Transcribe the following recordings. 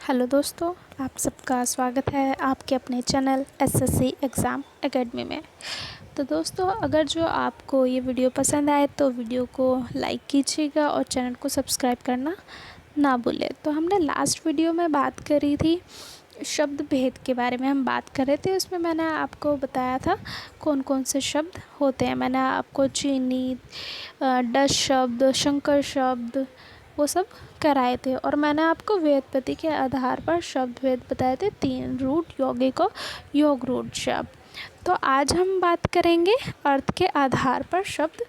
Hello दोस्तों, आप सबका स्वागत है आपके अपने चैनल एसएससी एग्ज़ाम एकेडमी में। तो दोस्तों, अगर जो आपको ये वीडियो पसंद आए तो वीडियो को लाइक कीजिएगा और चैनल को सब्सक्राइब करना ना भूलें। तो हमने लास्ट वीडियो में बात करी थी शब्द भेद के बारे में हम बात कर रहे थे। उसमें मैंने आपको बताया था कौन कौन से शब्द होते हैं। मैंने आपको चीनी, डच शब्द, शंकर शब्द वो सब कराए थे और मैंने आपको व्युत्पत्ति के आधार पर शब्द भेद बताए थे 3 रूट, यौगिक और योग रूट शब्द। तो आज हम बात करेंगे अर्थ के आधार पर शब्द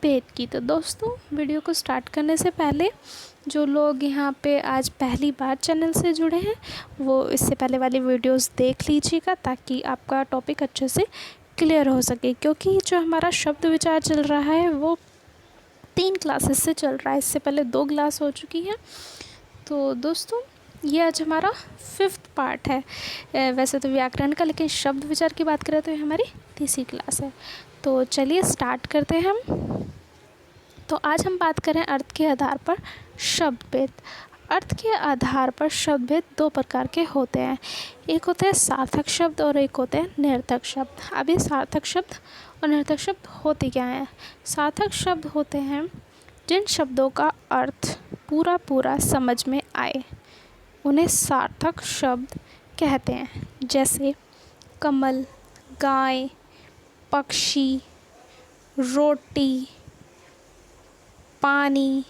भेद की। तो दोस्तों, वीडियो को स्टार्ट करने से पहले जो लोग यहाँ पे आज पहली बार चैनल से जुड़े हैं वो इससे पहले वाली वीडियोस देख लीजिएगा ताकि आपका टॉपिक अच्छे से क्लियर हो सके, क्योंकि जो हमारा शब्द विचार चल रहा है वो 3 क्लासेस से चल रहा है। इससे पहले 2 क्लास हो चुकी हैं। तो दोस्तों, ये आज हमारा 5th पार्ट है वैसे तो व्याकरण का, लेकिन शब्द विचार की बात करें तो ये हमारी 3री क्लास है। तो चलिए स्टार्ट करते हैं हम। तो आज हम बात करें अर्थ के आधार पर शब्द भेद। अर्थ के आधार पर शब्द भेद 2 प्रकार के होते हैं। एक होते हैं सार्थक शब्द और एक होते हैं निरर्थक शब्द। अब ये सार्थक शब्द और निरर्थक शब्द होते क्या हैं? सार्थक शब्द होते हैं जिन शब्दों का अर्थ पूरा पूरा समझ में आए, उन्हें सार्थक शब्द कहते हैं। जैसे कमल, गाय, पक्षी, रोटी, पानी,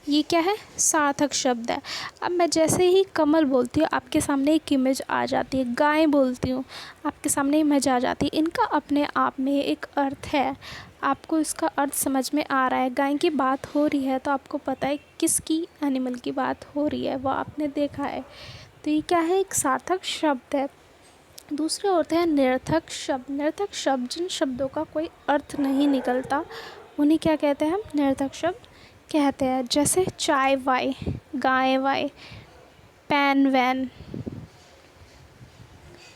ये क्या है? सार्थक शब्द है। अब मैं जैसे ही कमल बोलती हूँ आपके सामने एक इमेज आ जाती है, गाय बोलती हूँ आपके सामने इमेज आ जाती है। इनका अपने आप में एक अर्थ है, आपको इसका अर्थ समझ में आ रहा है। गाय की बात हो रही है तो आपको पता है किसकी, एनिमल की बात हो रही है, वो आपने देखा है। तो ये क्या है? एक सार्थक शब्द है। दूसरे होते हैं निरर्थक शब्द। निरर्थक शब्द जिन शब्दों का कोई अर्थ नहीं निकलता उन्हें क्या कहते हैं? हम निरर्थक शब्द कहते हैं। जैसे चाय वाय, गाय वाय, पैन वैन,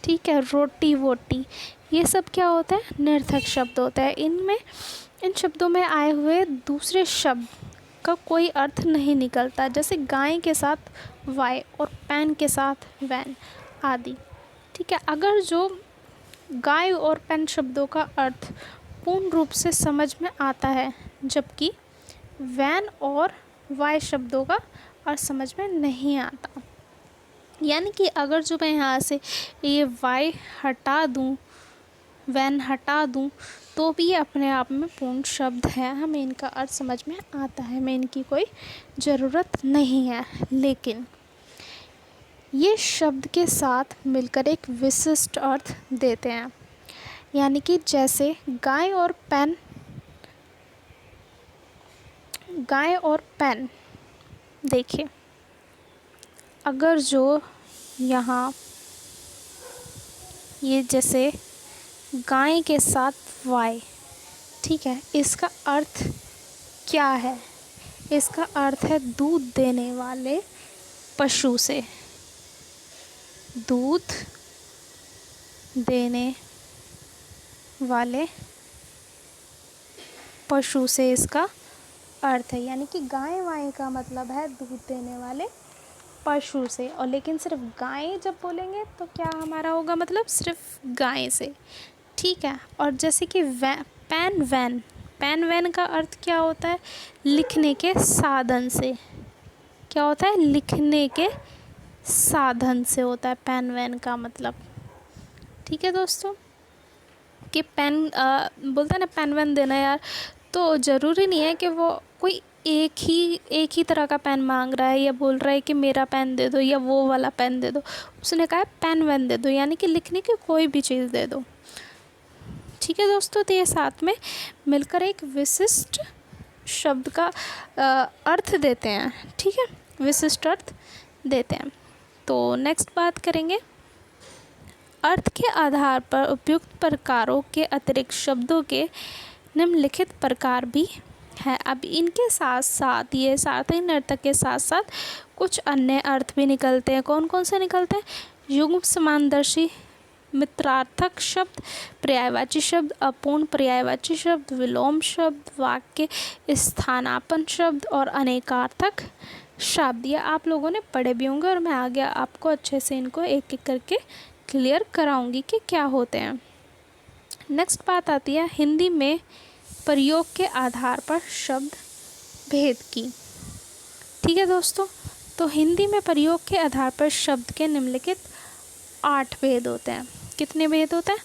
ठीक है, रोटी वोटी, ये सब क्या होता है? निरर्थक शब्द होता है। इन शब्दों में आए हुए दूसरे शब्द का कोई अर्थ नहीं निकलता। जैसे गाय के साथ वाय और पैन के साथ वैन आदि, ठीक है। अगर जो गाय और पैन शब्दों का अर्थ पूर्ण रूप से समझ में आता है, जबकि वैन और वाय शब्दों का अर्थ समझ में नहीं आता। यानी कि अगर जो मैं यहाँ से ये वाय हटा दूँ, वैन हटा दूँ, तो भी ये अपने आप में पूर्ण शब्द है, हमें इनका अर्थ समझ में आता है, हमें इनकी कोई ज़रूरत नहीं है। लेकिन ये शब्द के साथ मिलकर एक विशिष्ट अर्थ देते हैं। यानी कि जैसे गाय और पेन, देखिए, अगर जो यहाँ ये जैसे गाय के साथ वाय, ठीक है, इसका अर्थ क्या है? इसका अर्थ है दूध देने वाले पशु से, दूध देने वाले पशु से इसका अर्थ है। यानी कि गाय वाय का मतलब है दूध देने वाले पशु से, और लेकिन सिर्फ गाय जब बोलेंगे तो क्या हमारा होगा? मतलब सिर्फ गाय से, ठीक है। और जैसे कि पैन वैन का अर्थ क्या होता है? लिखने के साधन से। क्या होता है? लिखने के साधन से होता है पैन वैन का मतलब, ठीक है दोस्तों। कि पेन बोलता है ना पेन वैन देना यार, तो ज़रूरी नहीं है कि वो कोई एक ही तरह का पेन मांग रहा है या बोल रहा है कि मेरा पेन दे दो या वो वाला पेन दे दो। उसने कहा है पेन वैन दे दो, यानी कि लिखने की कोई भी चीज़ दे दो, ठीक है दोस्तों। तो ये साथ में मिलकर एक विशिष्ट शब्द का अर्थ देते हैं, ठीक है, विशिष्ट अर्थ देते हैं। तो नेक्स्ट बात करेंगे, अर्थ के आधार पर उपयुक्त प्रकारों के अतिरिक्त शब्दों के निम्नलिखित प्रकार भी है। अब इनके साथ साथ ये सार्थक निरर्थक के साथ साथ कुछ अन्य अर्थ भी निकलते हैं। कौन कौन से निकलते हैं? युग्म समानदर्शी, मित्रार्थक शब्द, पर्यायवाची शब्द, अपूर्ण पर्यायवाची शब्द, विलोम शब्द, वाक्य स्थानापन्न शब्द और अनेकार्थक शब्द, ये आप लोगों ने पढ़े भी होंगे और मैं आगे आपको अच्छे से इनको एक एक करके क्लियर कराऊंगी कि क्या होते हैं। नेक्स्ट बात आती है हिंदी में प्रयोग के आधार पर शब्द भेद की। ठीक है दोस्तों, तो हिंदी में प्रयोग के आधार पर शब्द के निम्नलिखित 8 भेद होते हैं। कितने भेद होते हैं?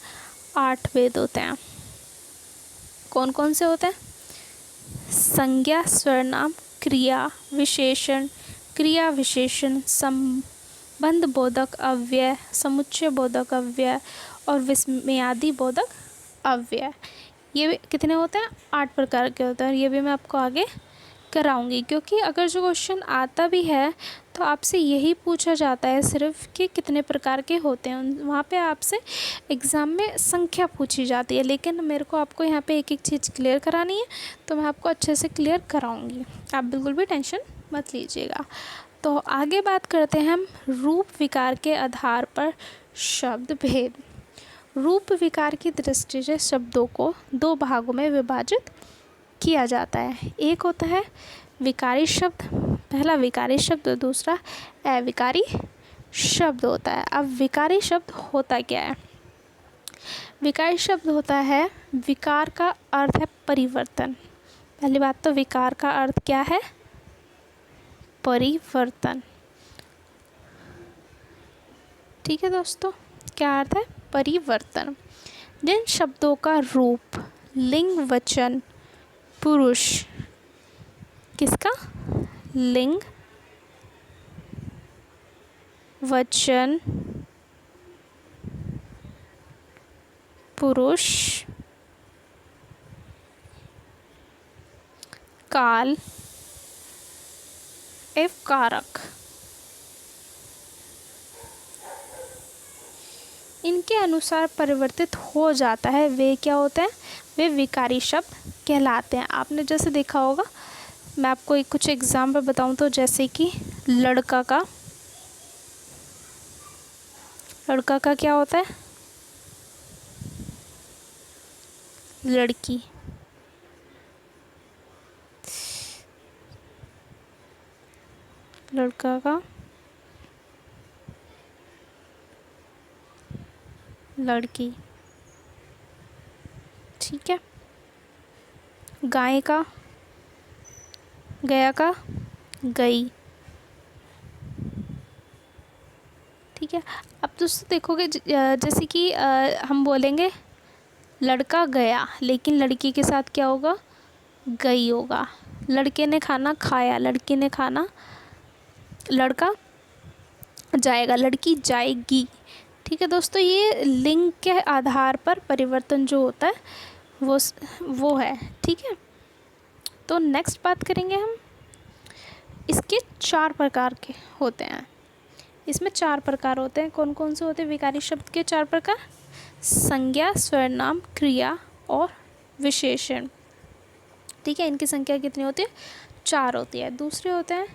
8 भेद होते हैं। कौन कौन से होते हैं? संज्ञा, सर्वनाम, क्रिया विशेषण, क्रिया विशेषण, संबंध बोधक अव्यय, समुच्चय बोधक अव्यय और विस्मयादि बोधक अव्यय। ये कितने होते हैं? 8 प्रकार के होते हैं। ये भी मैं आपको आगे कराऊंगी, क्योंकि अगर जो क्वेश्चन आता भी है तो आपसे यही पूछा जाता है सिर्फ कि कितने प्रकार के होते हैं। वहाँ पे आपसे एग्ज़ाम में संख्या पूछी जाती है, लेकिन मेरे को आपको यहाँ पे एक एक चीज़ क्लियर करानी है, तो मैं आपको अच्छे से क्लियर कराऊंगी। आप बिल्कुल भी टेंशन मत लीजिएगा। तो आगे बात करते हैं हम रूप विकार के आधार पर शब्द भेद। रूप विकार की दृष्टि से शब्दों को 2 भागों में विभाजित किया जाता है। एक होता है विकारी शब्द, पहला विकारी शब्द, और दूसरा अविकारी शब्द होता है। अब विकारी शब्द होता क्या है? विकारी शब्द होता है, विकार का अर्थ है परिवर्तन। पहली बात तो विकार का अर्थ क्या है? परिवर्तन। ठीक है दोस्तों, क्या अर्थ है? परिवर्तन। जिन शब्दों का रूप, लिंग, वचन, पुरुष, किसका? लिंग, वचन, पुरुष, काल एवं कारक, इनके अनुसार परिवर्तित हो जाता है, वे क्या होते हैं? वे विकारी शब्द कहलाते हैं। आपने जैसे देखा होगा, मैं आपको कुछ एग्जाम्पल बताऊं तो जैसे कि लड़का का क्या होता है? लड़की। लड़का का लड़की। ठीक है। गाय का, गया का, गई। ठीक है। अब दोस्तों देखोगे जैसे कि हम बोलेंगे लड़का गया, लेकिन लड़की के साथ क्या होगा? गई होगा। लड़के ने खाना खाया, लड़की ने खाना, लड़का जाएगा, लड़की जाएगी। ठीक है दोस्तों, ये लिंग के आधार पर परिवर्तन जो होता है वो है। ठीक है। तो नेक्स्ट बात करेंगे हम, इसके 4 प्रकार के होते हैं। इसमें 4 प्रकार होते हैं। कौन कौन से होते हैं विकारी शब्द के 4 प्रकार? संज्ञा, सर्वनाम, क्रिया और विशेषण। ठीक है। इनकी संख्या कितनी होती है? 4 होती है। दूसरे होते हैं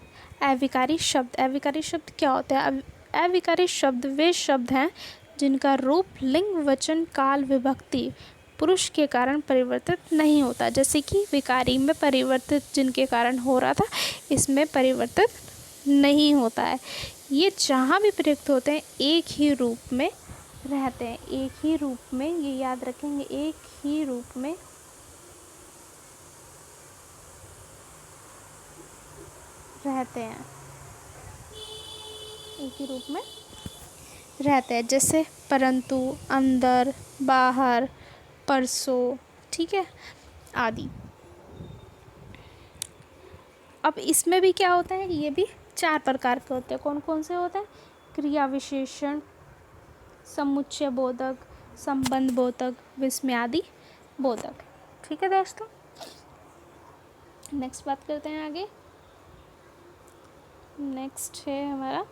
अविकारी शब्द। अविकारी शब्द क्या होते हैं? अविकारी शब्द वे शब्द हैं जिनका रूप, लिंग, वचन, काल, विभक्ति, पुरुष के कारण परिवर्तित नहीं होता। जैसे कि विकारी में परिवर्तित जिनके कारण हो रहा था, इसमें परिवर्तित नहीं होता है। ये जहाँ भी प्रयुक्त होते हैं एक ही रूप में रहते हैं। एक ही रूप में, ये याद रखेंगे, एक ही रूप में रहते हैं। एक ही रूप में रहते हैं, जैसे परंतु, अंदर, बाहर, परसों। ठीक है, आदि। अब इसमें भी क्या होता है? ये भी 4 प्रकार के होते हैं। कौन कौन से होते हैं? क्रिया विशेषण, समुच्चय बोधक, संबंध बोधक, विस्मयादि बोधक। ठीक है दोस्तों, नेक्स्ट बात करते हैं आगे। नेक्स्ट है हमारा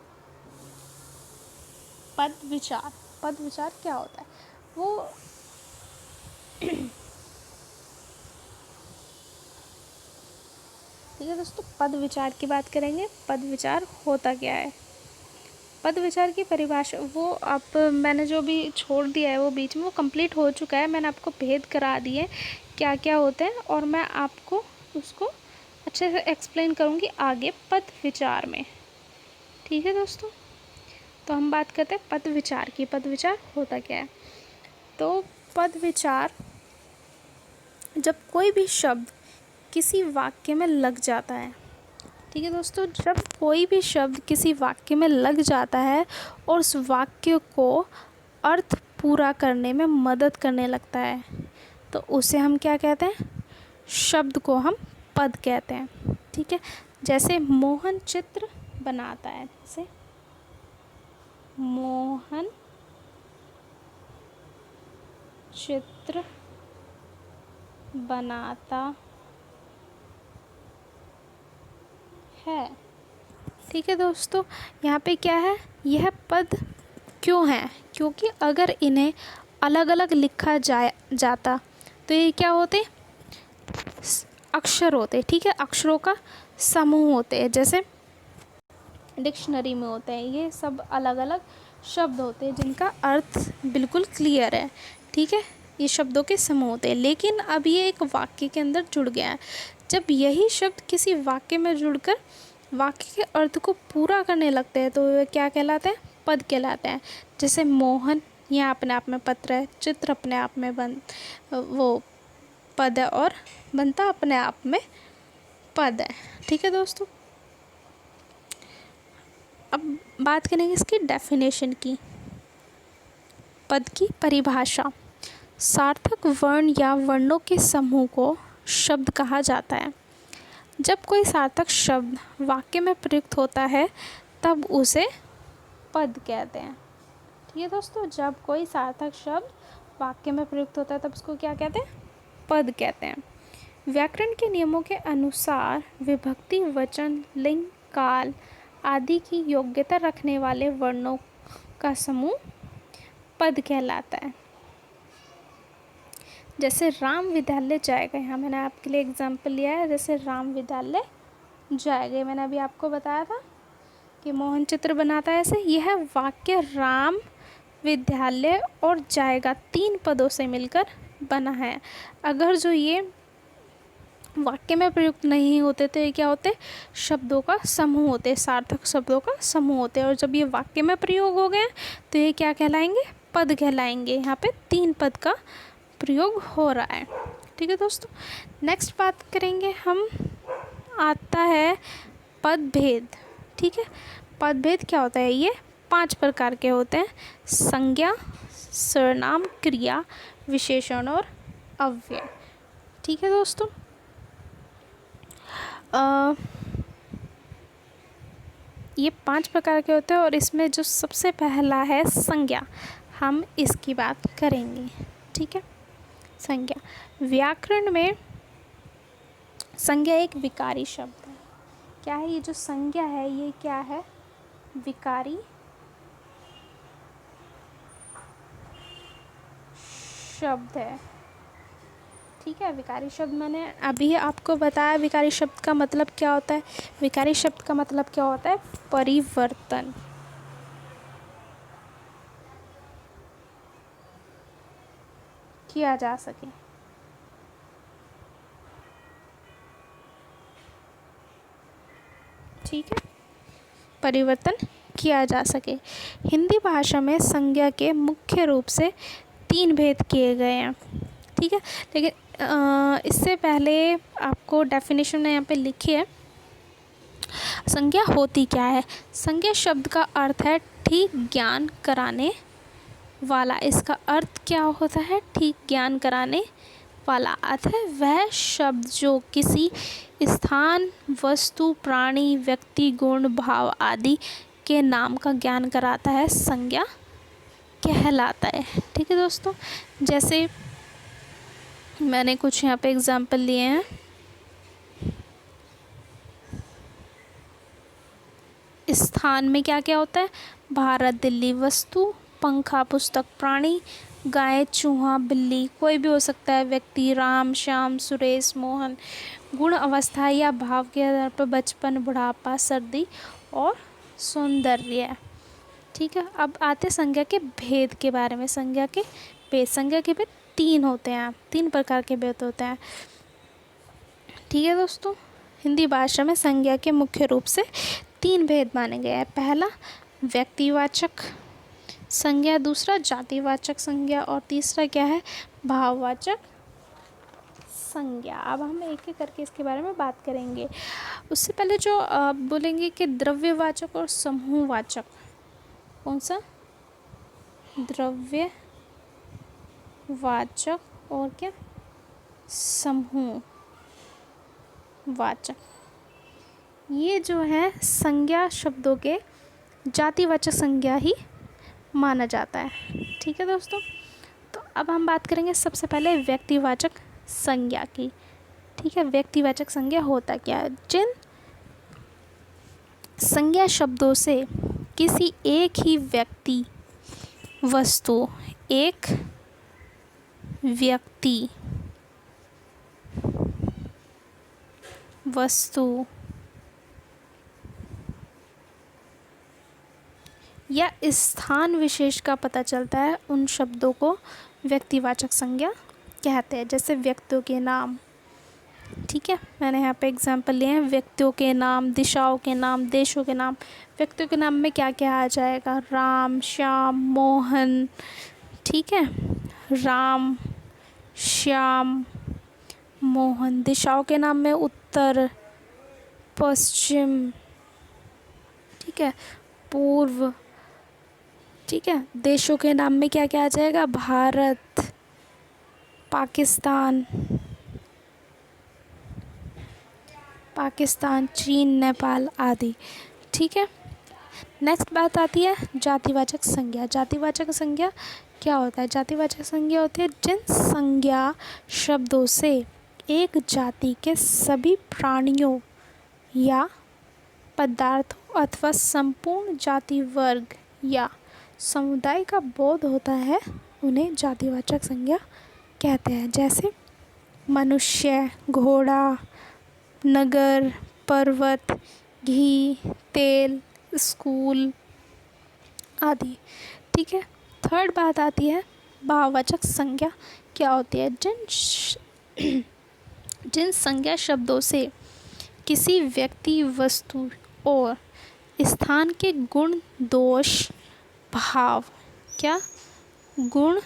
पद विचार। पद विचार क्या होता है? वो ठीक है दोस्तों, पद विचार की बात करेंगे। पद विचार होता क्या है? पद विचार की परिभाषा वो आप मैंने जो भी छोड़ दिया है वो बीच में, वो कंप्लीट हो चुका है। मैंने आपको भेद करा दिए क्या क्या होते हैं और मैं आपको उसको अच्छे से एक्सप्लेन करूँगी आगे पद विचार में। ठीक है दोस्तों, तो हम बात करते हैं पद विचार की। पद विचार होता क्या है? तो पद विचार जब कोई भी शब्द किसी वाक्य में लग जाता है। ठीक है दोस्तों, जब कोई भी शब्द किसी वाक्य में लग जाता है और उस वाक्य को अर्थ पूरा करने में मदद करने लगता है, तो उसे हम क्या कहते हैं? शब्द को हम पद कहते हैं। ठीक है, जैसे मोहन चित्र बनाता है। जैसे मोहन चित्र बनाता है। ठीक है दोस्तों, यहाँ पे क्या है? यह पद क्यों है? क्योंकि अगर इन्हें अलग अलग लिखा जाता तो ये क्या होते? अक्षर होते। ठीक है, अक्षरों का समूह होते हैं, जैसे डिक्शनरी में होते हैं। ये सब अलग अलग शब्द होते हैं जिनका अर्थ बिल्कुल क्लियर है। ठीक है, ये शब्दों के समूह होते हैं, लेकिन अब ये एक वाक्य के अंदर जुड़ गया है। जब यही शब्द किसी वाक्य में जुड़कर वाक्य के अर्थ को पूरा करने लगते हैं तो वे क्या कहलाते हैं? पद कहलाते हैं। जैसे मोहन, यह अपने आप में पत्र है, चित्र अपने आप में वो पद है, और बनता अपने आप में पद है। ठीक है दोस्तों, अब बात करेंगे इसकी डेफिनेशन की। पद की परिभाषा: सार्थक वर्ण या वर्णों के समूह को शब्द कहा जाता है। जब कोई सार्थक शब्द वाक्य में प्रयुक्त होता है तब उसे पद कहते हैं। ठीक है दोस्तों, जब कोई सार्थक शब्द वाक्य में प्रयुक्त होता है तब उसको क्या कहते हैं? पद कहते हैं। व्याकरण के नियमों के अनुसार विभक्ति, वचन, लिंग, काल आदि की योग्यता रखने वाले वर्णों का समूह पद कहलाता है। जैसे राम विद्यालय जाएगा, यहाँ मैंने आपके लिए एग्जाम्पल लिया है। जैसे राम विद्यालय जाएगा, मैंने अभी आपको बताया था कि मोहन चित्र बनाता है। ऐसे यह वाक्य राम विद्यालय और जाएगा 3 पदों से मिलकर बना है। अगर जो ये वाक्य में प्रयुक्त नहीं होते तो ये क्या होते? शब्दों का समूह होते, सार्थक शब्दों का समूह होते। और जब ये वाक्य में प्रयोग हो गए तो ये क्या कहलाएंगे? पद कहलाएंगे। यहाँ पे 3 पद का प्रयोग हो रहा है। ठीक है दोस्तों, नेक्स्ट बात करेंगे हम, आता है पदभेद। ठीक है, पदभेद क्या होता है? ये 5 प्रकार के होते हैं: संज्ञा, सर्वनाम, क्रिया, विशेषण और अव्यय। ठीक है दोस्तों, ये 5 प्रकार के होते हैं और इसमें जो सबसे पहला है संज्ञा, हम इसकी बात करेंगे। ठीक है, संज्ञा। व्याकरण में संज्ञा एक विकारी शब्द है। क्या है ये जो संज्ञा है? ये क्या है? विकारी शब्द है। ठीक है, विकारी शब्द मैंने अभी आपको बताया। विकारी शब्द का मतलब क्या होता है? विकारी शब्द का मतलब क्या होता है? परिवर्तन। किया जा सके। ठीक है, परिवर्तन किया जा सके। हिंदी भाषा में संज्ञा के मुख्य रूप से 3 भेद किए गए हैं। ठीक है, लेकिन इससे पहले आपको डेफिनेशन यहाँ पे लिखी है। संज्ञा होती क्या है? संज्ञा शब्द का अर्थ है ठीक ज्ञान कराने वाला। इसका अर्थ क्या होता है? ठीक ज्ञान कराने वाला। अर्थ है वह शब्द जो किसी स्थान, वस्तु, प्राणी, व्यक्ति, गुण, भाव आदि के नाम का ज्ञान कराता है, संज्ञा कहलाता है। ठीक है दोस्तों, जैसे मैंने कुछ यहाँ पे एग्जाम्पल लिए हैं। स्थान में क्या क्या होता है? भारत, दिल्ली, वस्तु, पंखा, पुस्तक, प्राणी, गाय, चूहा, बिल्ली, कोई भी हो सकता है, व्यक्ति, राम, श्याम, सुरेश, मोहन। गुण, अवस्था या भाव के आधार पर बचपन, बुढ़ापा, सर्दी और सौंदर्य। ठीक है, अब आते संज्ञा के भेद के बारे में। संज्ञा के भेद 3 होते हैं, 3 प्रकार के भेद होते हैं। ठीक है दोस्तों, हिंदी भाषा में संज्ञा के मुख्य रूप से 3 भेद माने गए हैं। पहला व्यक्तिवाचक संज्ञा, दूसरा जातिवाचक संज्ञा और तीसरा क्या है, भाववाचक संज्ञा। अब हम एक एक करके इसके बारे में बात करेंगे। उससे पहले जो बोलेंगे कि द्रव्यवाचक और समूहवाचक। कौन सा? द्रव्यवाचक और क्या, समूहवाचक। ये जो है संज्ञा शब्दों के जातिवाचक संज्ञा ही माना जाता है। ठीक है दोस्तों, तो अब हम बात करेंगे सबसे पहले व्यक्तिवाचक संज्ञा की। ठीक है, व्यक्तिवाचक संज्ञा होता क्या है? जिन संज्ञा शब्दों से किसी एक ही व्यक्ति, वस्तु, एक व्यक्ति, वस्तु या स्थान विशेष का पता चलता है, उन शब्दों को व्यक्तिवाचक संज्ञा कहते हैं। जैसे व्यक्तियों के नाम। ठीक है, मैंने यहाँ पे एग्जांपल लिए हैं। व्यक्तियों के नाम, दिशाओं के नाम, देशों के नाम। व्यक्तियों के नाम में क्या क्या आ जाएगा? राम, श्याम, मोहन। ठीक है, राम, श्याम, मोहन। दिशाओं के नाम में उत्तर, पश्चिम, ठीक है, पूर्व। ठीक है, देशों के नाम में क्या क्या आ जाएगा? भारत, पाकिस्तान, चीन, नेपाल आदि। ठीक है, नेक्स्ट बात आती है जातिवाचक संज्ञा। जातिवाचक संज्ञा क्या होता है? जातिवाचक संज्ञा होती है जिन संज्ञा शब्दों से एक जाति के सभी प्राणियों या पदार्थों अथवा संपूर्ण जाति, वर्ग या समुदाय का बोध होता है, उन्हें जातिवाचक संज्ञा कहते हैं। जैसे मनुष्य, घोड़ा, नगर, पर्वत, घी, तेल, स्कूल आदि। ठीक है, थर्ड बात आती है भाववाचक संज्ञा क्या होती है? जिन संज्ञा शब्दों से किसी व्यक्ति, वस्तु और स्थान के गुण, दोष, भाव, क्या, गुण,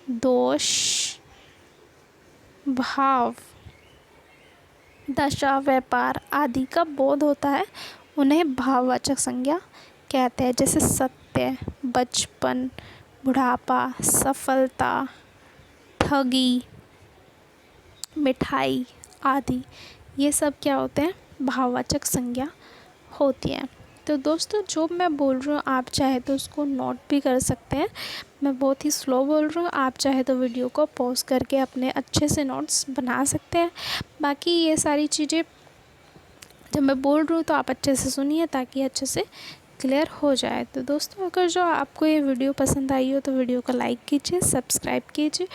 दोष, भाव, दशा, व्यापार आदि का बोध होता है, उन्हें भाववाचक संज्ञा कहते हैं। जैसे सत्य, बचपन, बुढ़ापा, सफलता, ठगी, मिठाई आदि। ये सब क्या होते हैं? भाववाचक संज्ञा होती है। तो दोस्तों, जो मैं बोल रही हूँ आप चाहे तो उसको नोट भी कर सकते हैं। मैं बहुत ही स्लो बोल रही हूँ, आप चाहे तो वीडियो को पॉज करके अपने अच्छे से नोट्स बना सकते हैं। बाकी ये सारी चीज़ें जब मैं बोल रही हूँ तो आप अच्छे से सुनिए ताकि अच्छे से क्लियर हो जाए। तो दोस्तों, अगर जो आपको ये वीडियो पसंद आई हो तो वीडियो को लाइक कीजिए, सब्सक्राइब कीजिए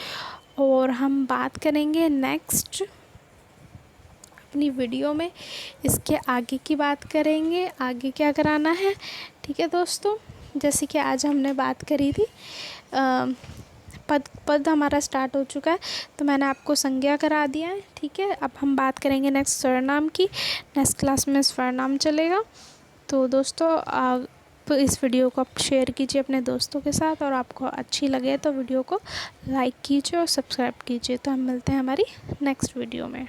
और हम बात करेंगे नेक्स्ट अपनी वीडियो में इसके आगे की बात करेंगे, आगे क्या कराना है। ठीक है दोस्तों, जैसे कि आज हमने बात करी थी पद हमारा स्टार्ट हो चुका है, तो मैंने आपको संज्ञा करा दिया है। ठीक है, अब हम बात करेंगे नेक्स्ट सर्वनाम की। नेक्स्ट क्लास में सर्वनाम चलेगा। तो दोस्तों, तो इस वीडियो को आप शेयर कीजिए अपने दोस्तों के साथ और आपको अच्छी लगे तो वीडियो को लाइक कीजिए और सब्सक्राइब कीजिए। तो हम मिलते हैं हमारी नेक्स्ट वीडियो में।